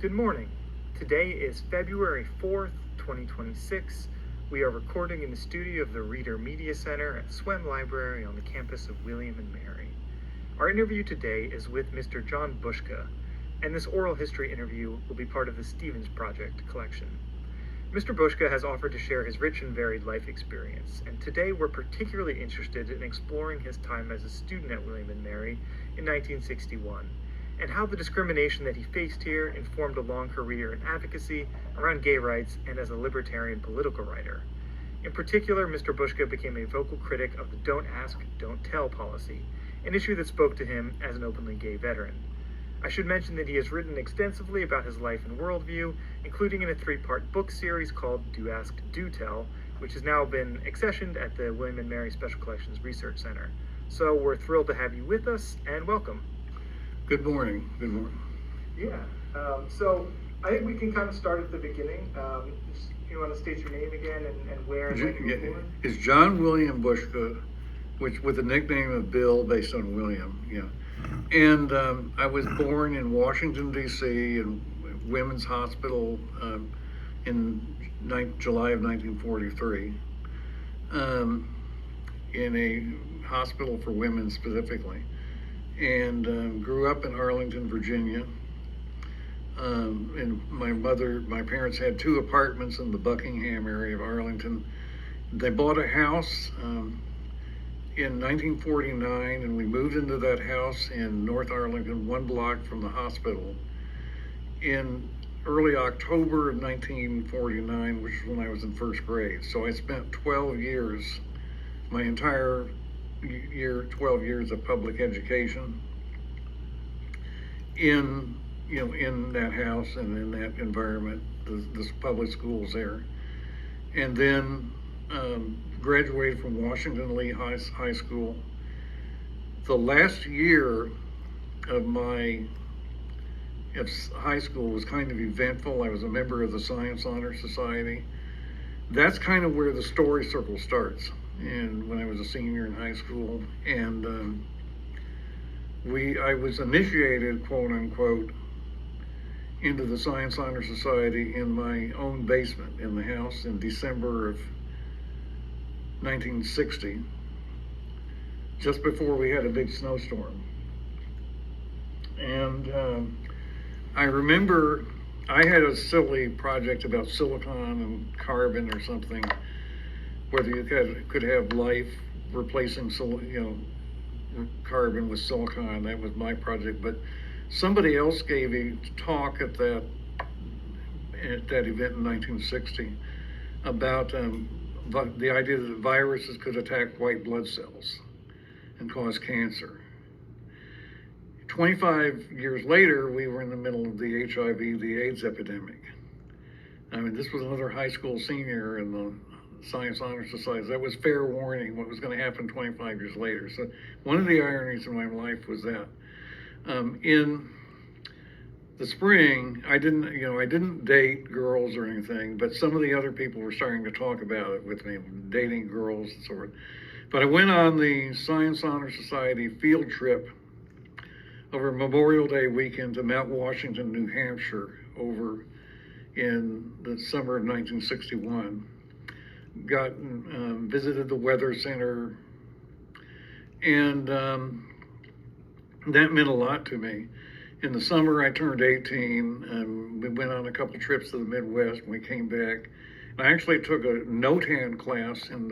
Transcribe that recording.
Good morning. Today is February 4th, 2026. We are recording in the studio of the Reader Media Center at Svem Library on the campus of William and Mary. Our interview today is with Mr. John Bushka, and this oral history interview will be part of the Stevens Project collection. Mr. Bushka has offered to share his rich and varied life experience, and today we're particularly interested in exploring his time as a student at William and Mary in 1961, and how the discrimination that he faced here informed a long career in advocacy around gay rights and as a libertarian political writer. In particular, Mr. Bushka became a vocal critic of the Don't Ask, Don't Tell policy, an issue that spoke to him as an openly gay veteran. I should mention that he has written extensively about his life and worldview, including in a three-part book series called Do Ask, Do Tell, which has now been accessioned at the William and Mary Special Collections Research Center. So we're thrilled to have you with us, and welcome. Good morning. Good morning. Yeah. So I think we can kind of start at the beginning. You want to state your name again and where and when you were born? It's John William Bushka, which with the nickname of Bill based on William. Yeah. And I was born in Washington, D.C. in Women's Hospital in July of 1943, in a hospital for women specifically. And grew up in Arlington, Virginia. And my parents had two apartments in the Buckingham area of Arlington. They bought a house in 1949, and we moved into that house in North Arlington, one block from the hospital, in early October of 1949, which is when I was in first grade. So I spent 12 years, my entire 12 years of public education in that house and in that environment, the public schools there, and then graduated from Washington Lee High School. The last year of my high school was kind of eventful. I was a member of the Science Honor Society. That's kind of where the story circle starts. And when I was a senior in high school, and I was initiated, quote unquote, into the Science Honor Society in my own basement in the house in December of 1960, just before we had a big snowstorm. And I remember I had a silly project about silicon and carbon or something, whether you could have life replacing carbon with silicon. That was my project, but somebody else gave a talk at that event in 1960 about the idea that viruses could attack white blood cells and cause cancer. 25 years later, we were in the middle of the HIV, the AIDS epidemic. I mean, this was another high school senior in the Science Honor Society. That was fair warning what was going to happen 25 years later. So one of the ironies in my life was that in the spring, I didn't date girls or anything, but some of the other people were starting to talk about it with me, dating girls and so forth. But I went on the Science Honor Society field trip over Memorial Day weekend to Mount Washington, New Hampshire, over in the summer of 1961. Visited the Weather Center, and that meant a lot to me. In the summer, I turned 18, and we went on a couple trips to the Midwest, and we came back. I actually took a note hand class in